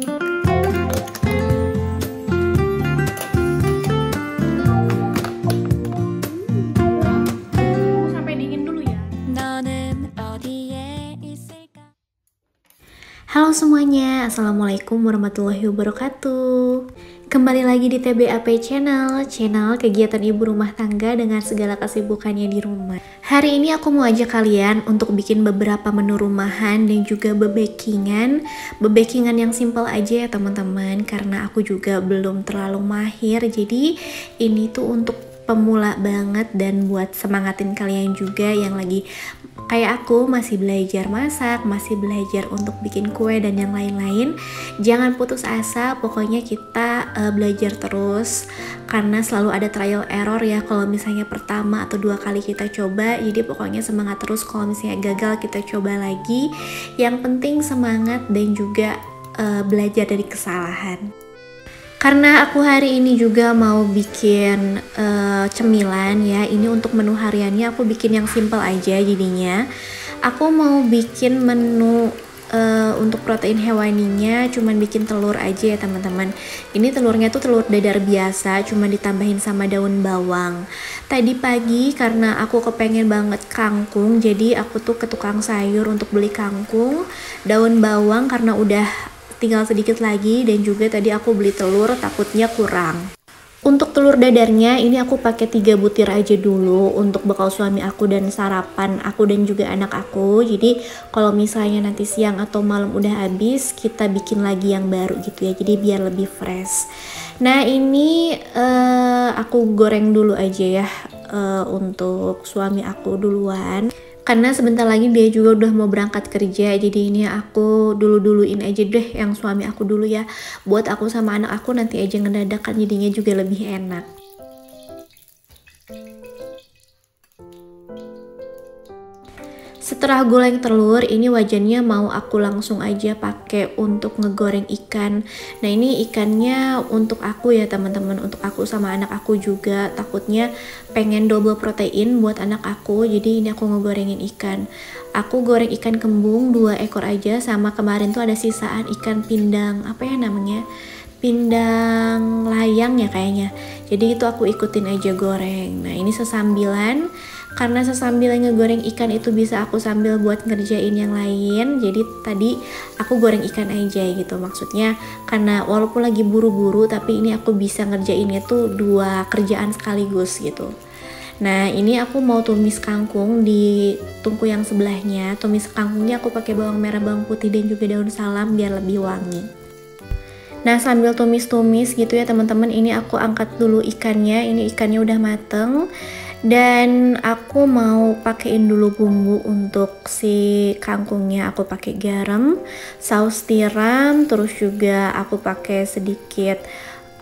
Sampai dingin dulu ya. Halo semuanya, Assalamualaikum warahmatullahi wabarakatuh. Kembali lagi di TBAP Channel kegiatan ibu rumah tangga dengan segala kesibukannya di rumah. Hari ini aku mau ajak kalian untuk bikin beberapa menu rumahan dan juga bebakingan yang simple aja ya teman-teman, karena aku juga belum terlalu mahir, jadi ini tuh untuk pemula banget dan buat semangatin kalian juga yang lagi kayak aku masih belajar masak, masih belajar untuk bikin kue dan yang lain-lain. Jangan putus asa, pokoknya kita belajar terus karena selalu ada trial error ya. Kalau misalnya pertama atau 2 kali kita coba, jadi pokoknya semangat terus. Kalau misalnya gagal kita coba lagi. Yang penting semangat dan juga belajar dari kesalahan. Karena aku hari ini juga mau bikin cemilan ya. Ini untuk menu hariannya aku bikin yang simple aja jadinya. Aku mau bikin menu untuk protein hewaninya cuman bikin telur aja ya teman-teman. Ini telurnya tuh telur dadar biasa, cuma ditambahin sama daun bawang. Tadi pagi karena aku kepengen banget kangkung, jadi aku tuh ke tukang sayur untuk beli kangkung, daun bawang karena udah tinggal sedikit lagi, dan juga tadi aku beli telur takutnya kurang. Untuk telur dadarnya ini aku pakai 3 butir aja dulu untuk bekal suami aku dan sarapan aku dan juga anak aku. Jadi kalau misalnya nanti siang atau malam udah habis, kita bikin lagi yang baru gitu ya, jadi biar lebih fresh. Nah ini aku goreng dulu aja ya untuk suami aku duluan, karena sebentar lagi dia juga udah mau berangkat kerja. Jadi ini aku duluin aja deh yang suami aku dulu ya, buat aku sama anak aku nanti aja ngedadakan, jadinya juga lebih enak. Setelah goreng telur, ini wajannya mau aku langsung aja pakai untuk ngegoreng ikan. Nah ini ikannya untuk aku ya teman-teman, untuk aku sama anak aku juga. Takutnya pengen double protein buat anak aku, jadi ini aku ngegorengin ikan. Aku goreng ikan kembung 2 ekor aja, sama kemarin tuh ada sisaan ikan pindang, apa ya namanya? Pindang layang ya kayaknya. Jadi itu aku ikutin aja goreng. Nah ini sesambilan, karena sesambil ngegoreng ikan itu bisa aku sambil buat ngerjain yang lain. Jadi tadi aku goreng ikan aja gitu, maksudnya karena walaupun lagi buru-buru tapi ini aku bisa ngerjainnya tuh 2 kerjaan sekaligus gitu. Nah ini aku mau tumis kangkung di tungku yang sebelahnya. Tumis kangkungnya aku pakai bawang merah, bawang putih dan juga daun salam biar lebih wangi. Nah sambil tumis-tumis gitu ya teman-teman, ini aku angkat dulu ikannya. Ini ikannya udah mateng dan aku mau pakein dulu bumbu untuk si kangkungnya. Aku pakai garam, saus tiram, terus juga aku pakai sedikit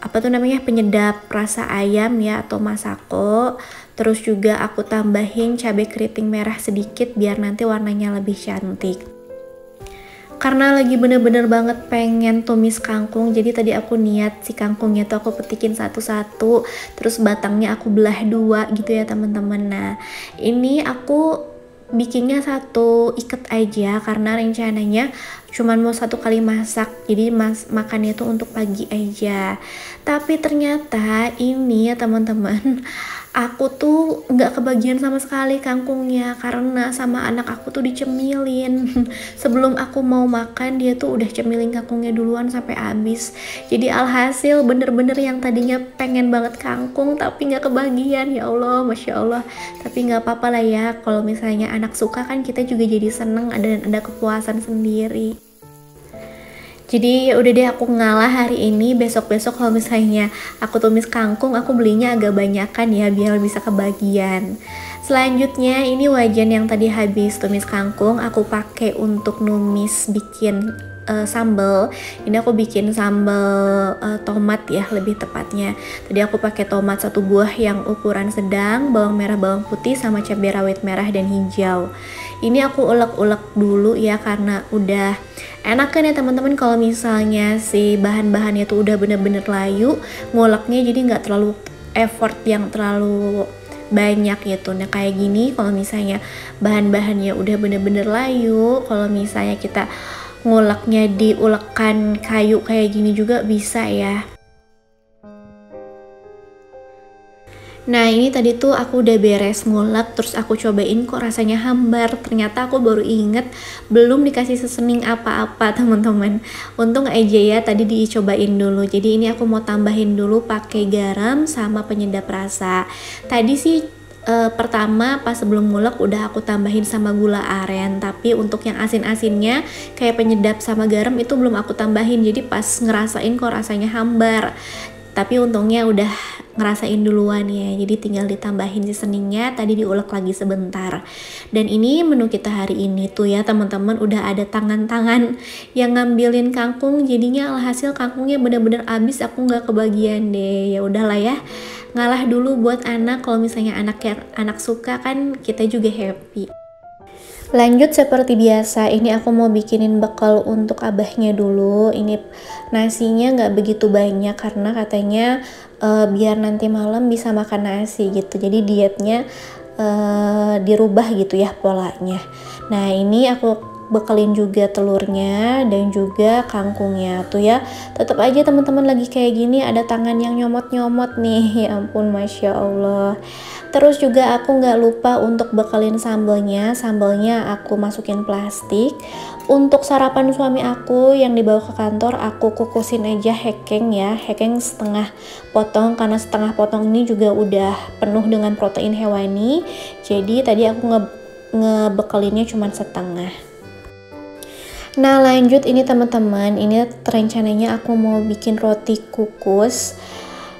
apa tuh namanya, penyedap rasa ayam ya atau masako. Terus juga aku tambahin cabai keriting merah sedikit biar nanti warnanya lebih cantik. Karena lagi bener-bener banget pengen tumis kangkung, jadi tadi aku niat si kangkungnya tuh aku petikin satu-satu, terus batangnya aku belah 2 gitu ya teman-teman. Nah ini aku bikinnya 1 ikat aja karena rencananya cuman mau 1 kali masak, jadi makannya tuh untuk pagi aja. Tapi ternyata ini ya teman-teman, aku tuh nggak kebagian sama sekali kangkungnya karena sama anak aku tuh dicemilin. Sebelum aku mau makan dia tuh udah cemilin kangkungnya duluan sampai habis. Jadi alhasil bener-bener yang tadinya pengen banget kangkung tapi nggak kebagian. Ya Allah, Masya Allah. Tapi nggak apa-apa lah ya, kalau misalnya anak suka kan kita juga jadi seneng, ada kepuasan sendiri. Jadi udah deh aku ngalah hari ini. Besok-besok kalau misalnya aku tumis kangkung, aku belinya agak banyakan ya biar bisa kebagian. Selanjutnya ini wajan yang tadi habis tumis kangkung aku pakai untuk numis bikin sambal. Ini aku bikin sambal tomat ya lebih tepatnya. Tadi aku pakai tomat 1 buah yang ukuran sedang, bawang merah, bawang putih sama cabai rawit merah dan hijau. Ini aku ulek-ulek dulu ya karena udah enak kan ya teman-teman kalau misalnya si bahan-bahannya tuh udah bener-bener layu, nguleknya jadi nggak terlalu effort yang terlalu banyak gitu. Nah kayak gini kalau misalnya bahan-bahannya udah bener-bener layu, kalau misalnya kita nguleknya di ulekan kayu kayak gini juga bisa ya. Nah ini tadi tuh aku udah beres ngulek, terus aku cobain kok rasanya hambar. Ternyata aku baru inget belum dikasih seasoning apa-apa teman-teman. Untung aja ya tadi dicobain dulu. Jadi ini aku mau tambahin dulu pakai garam sama penyedap rasa. Tadi sih pertama pas sebelum ngulek udah aku tambahin sama gula aren, tapi untuk yang asin-asinnya kayak penyedap sama garam itu belum aku tambahin. Jadi pas ngerasain kok rasanya hambar. Tapi untungnya udah ngerasain duluan ya, jadi tinggal ditambahin seasoningnya, tadi diulek lagi sebentar. Dan ini menu kita hari ini tuh ya teman-teman, udah ada tangan-tangan yang ngambilin kangkung, jadinya alhasil kangkungnya bener-bener habis, aku nggak kebagian deh. Ya udahlah ya, ngalah dulu buat anak. Kalau misalnya anak suka kan kita juga happy. Lanjut seperti biasa, ini aku mau bikinin bekal untuk abahnya dulu. Ini nasinya nggak begitu banyak karena katanya biar nanti malam bisa makan nasi gitu. Jadi dietnya dirubah gitu ya polanya. Nah ini aku bekalin juga telurnya dan juga kangkungnya tuh ya. Tetap aja teman-teman lagi kayak gini ada tangan yang nyomot-nyomot nih, ya ampun Masya Allah. Terus juga aku nggak lupa untuk bekalin sambelnya aku masukin plastik. Untuk sarapan suami aku yang dibawa ke kantor aku kukusin aja hekeng ya, hekeng setengah potong karena setengah potong ini juga udah penuh dengan protein hewani. Jadi tadi aku ngebekalinnya cuma setengah. Nah lanjut ini teman-teman, ini rencananya aku mau bikin roti kukus.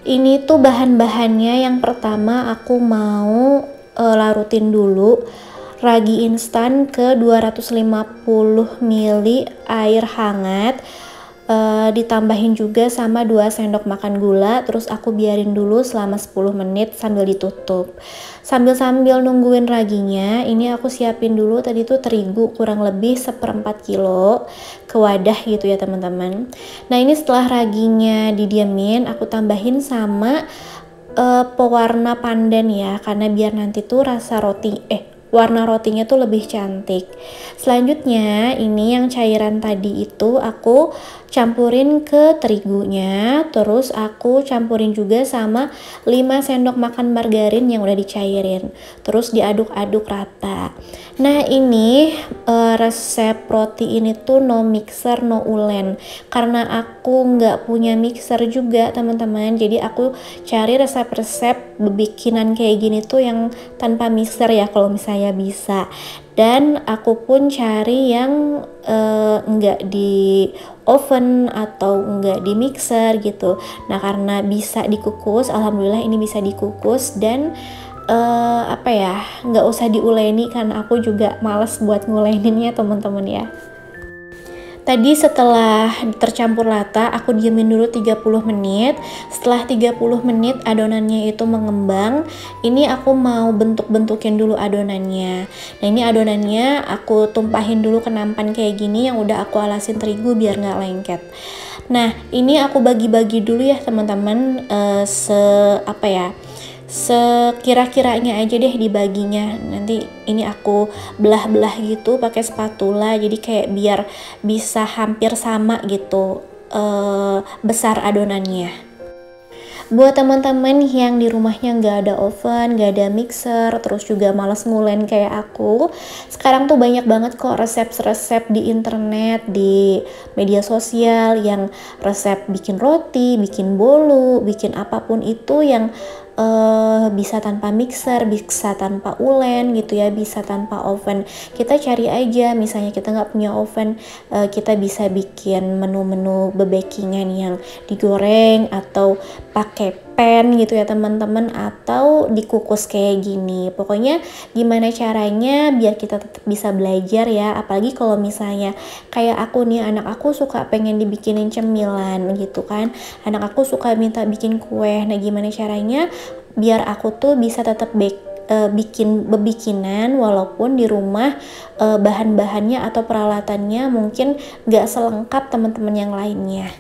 Ini tuh bahan-bahannya, yang pertama aku mau larutin dulu ragi instan ke 250 ml air hangat, ditambahin juga sama 2 sendok makan gula, terus aku biarin dulu selama 10 menit sambil ditutup. Sambil nungguin raginya, ini aku siapin dulu tadi tuh terigu kurang lebih 1/4 kilo ke wadah gitu ya teman-teman. Nah ini setelah raginya didiamin, aku tambahin sama pewarna pandan ya, karena biar nanti tuh rasa roti warna rotinya tuh lebih cantik. Selanjutnya ini yang cairan tadi itu aku campurin ke terigunya, terus aku campurin juga sama 5 sendok makan margarin yang udah dicairin, terus diaduk-aduk rata. Nah ini resep roti ini tuh no mixer no ulen, karena aku nggak punya mixer juga teman-teman, jadi aku cari resep-resep bikinan kayak gini tuh yang tanpa mixer ya kalau misalnya bisa. Dan aku pun cari yang enggak di oven atau enggak di mixer gitu. Nah karena bisa dikukus, alhamdulillah ini bisa dikukus dan nggak usah diuleni karena aku juga males buat nguleninnya teman-teman ya. Tadi setelah tercampur rata, aku diemin dulu 30 menit. Setelah 30 menit adonannya itu mengembang, ini aku mau bentuk-bentukin dulu adonannya. Nah ini adonannya aku tumpahin dulu ke nampan kayak gini yang udah aku alasin terigu biar nggak lengket. Nah ini aku bagi-bagi dulu ya teman-teman, sekira-kiranya aja deh dibaginya. Nanti ini aku belah-belah gitu pakai spatula, jadi kayak biar bisa hampir sama gitu besar adonannya. Buat teman-teman yang di rumahnya nggak ada oven, nggak ada mixer, terus juga males ngulen kayak aku, sekarang tuh banyak banget kok resep-resep di internet, di media sosial yang resep bikin roti, bikin bolu, bikin apapun itu yang bisa tanpa mixer, bisa tanpa ulen gitu ya, bisa tanpa oven. Kita cari aja, misalnya kita nggak punya oven, kita bisa bikin menu-menu bebekingan yang digoreng atau pakai pan gitu ya teman-teman, atau dikukus kayak gini. Pokoknya gimana caranya biar kita tetap bisa belajar ya, apalagi kalau misalnya kayak aku nih, anak aku suka pengen dibikinin cemilan gitu kan, anak aku suka minta bikin kue. Nah gimana caranya biar aku tuh bisa tetap bikin bebikinan walaupun di rumah bahan-bahannya atau peralatannya mungkin gak selengkap teman-teman yang lainnya.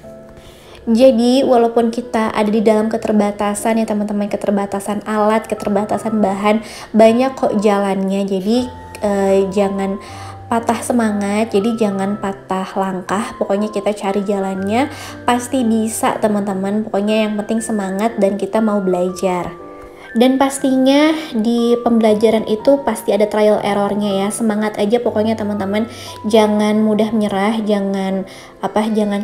Jadi walaupun kita ada di dalam keterbatasan ya teman-teman, keterbatasan alat, keterbatasan bahan, banyak kok jalannya. Jadi jangan patah semangat, jadi jangan patah langkah. Pokoknya kita cari jalannya, pasti bisa teman-teman. Pokoknya yang penting semangat dan kita mau belajar. Dan pastinya di pembelajaran itu pasti ada trial errornya ya. Semangat aja pokoknya teman-teman, jangan mudah menyerah, jangan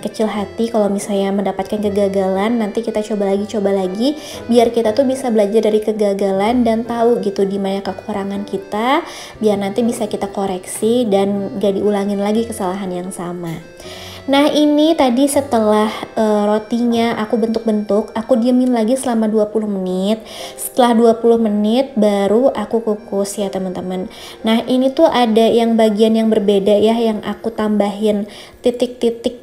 kecil hati kalau misalnya mendapatkan kegagalan. Nanti kita coba lagi biar kita tuh bisa belajar dari kegagalan dan tahu gitu di mana kekurangan kita, biar nanti bisa kita koreksi dan gak diulangin lagi kesalahan yang sama. Nah ini tadi setelah rotinya aku bentuk-bentuk, aku diemin lagi selama 20 menit. Setelah 20 menit baru aku kukus ya teman-teman. Nah ini tuh ada yang bagian yang berbeda ya, yang aku tambahin titik-titik.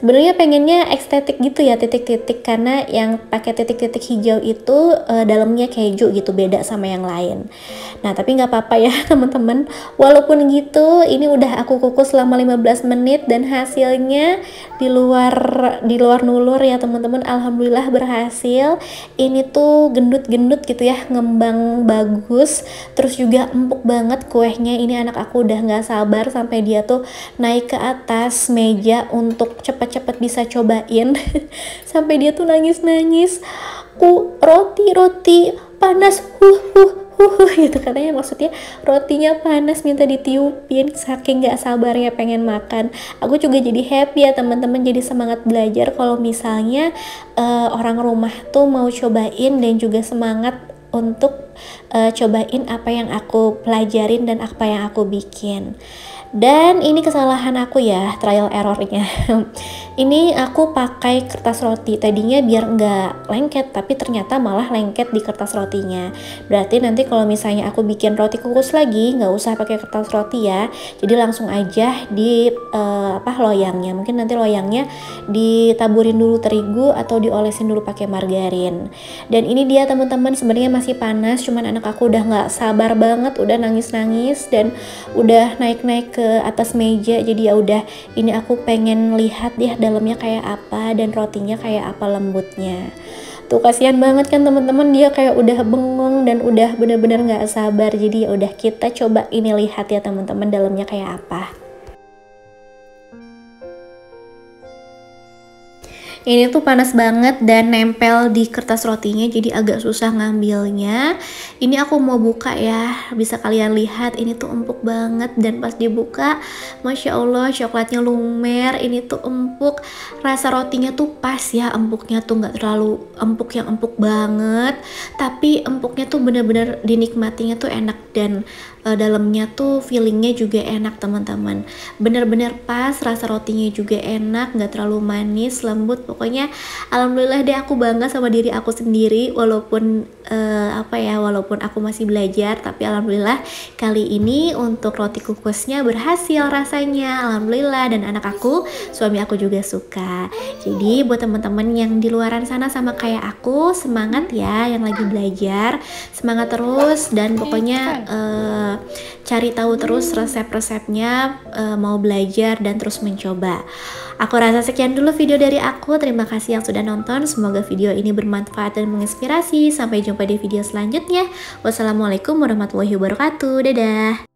Sebenarnya pengennya estetik gitu ya, titik-titik, karena yang pakai titik-titik hijau itu dalamnya keju gitu, beda sama yang lain. Nah tapi nggak apa-apa ya teman-teman, walaupun gitu ini udah aku kukus selama 15 menit dan hasilnya di luar nulur ya teman-teman. Alhamdulillah berhasil. Ini tuh gendut-gendut gitu ya, ngembang bagus, terus juga empuk banget kuenya. Ini anak aku udah nggak sabar sampai dia tuh naik ke atas meja untuk cepet-cepet bisa cobain. Sampai dia tuh nangis-nangis, roti panas, gitu katanya, maksudnya rotinya panas minta ditiupin, saking gak sabarnya pengen makan. Aku juga jadi happy ya teman-teman, jadi semangat belajar kalau misalnya orang rumah tuh mau cobain, dan juga semangat untuk cobain apa yang aku pelajarin dan apa yang aku bikin. Dan ini kesalahan aku ya, trial errornya. Ini aku pakai kertas roti, tadinya biar nggak lengket, tapi ternyata malah lengket di kertas rotinya. Berarti nanti kalau misalnya aku bikin roti kukus lagi, nggak usah pakai kertas roti ya, jadi langsung aja di loyangnya. Mungkin nanti loyangnya ditaburin dulu terigu atau diolesin dulu pakai margarin. Dan ini dia teman-teman, sebenarnya masih panas, cuman anak aku udah nggak sabar banget, udah nangis-nangis dan udah naik-naik ke atas meja. Jadi ya udah, ini aku pengen lihat deh dalamnya kayak apa dan rotinya kayak apa lembutnya. Tuh kasihan banget kan teman-teman, dia kayak udah bengong dan udah bener-bener nggak sabar. Jadi ya udah, kita coba ini lihat ya teman-teman dalamnya kayak apa. Ini tuh panas banget dan nempel di kertas rotinya, jadi agak susah ngambilnya. Ini aku mau buka ya, bisa kalian lihat ini tuh empuk banget, dan pas dibuka Masya Allah coklatnya lumer. Ini tuh empuk, rasa rotinya tuh pas ya, empuknya tuh nggak terlalu empuk yang empuk banget, tapi empuknya tuh bener-bener dinikmatinya tuh enak, dan dalamnya tuh feelingnya juga enak teman-teman, bener-bener pas. Rasa rotinya juga enak, nggak terlalu manis, lembut. Pokoknya alhamdulillah deh, aku bangga sama diri aku sendiri, walaupun walaupun aku masih belajar, tapi alhamdulillah kali ini untuk roti kukusnya berhasil rasanya, alhamdulillah. Dan anak aku, suami aku juga suka. Jadi buat teman-teman yang di luaran sana sama kayak aku, semangat ya yang lagi belajar, semangat terus, dan pokoknya cari tahu terus resep-resepnya, mau belajar dan terus mencoba. Aku rasa sekian dulu video dari aku. Terima kasih yang sudah nonton, semoga video ini bermanfaat dan menginspirasi. Sampai jumpa di video selanjutnya. Wassalamualaikum warahmatullahi wabarakatuh. Dadah.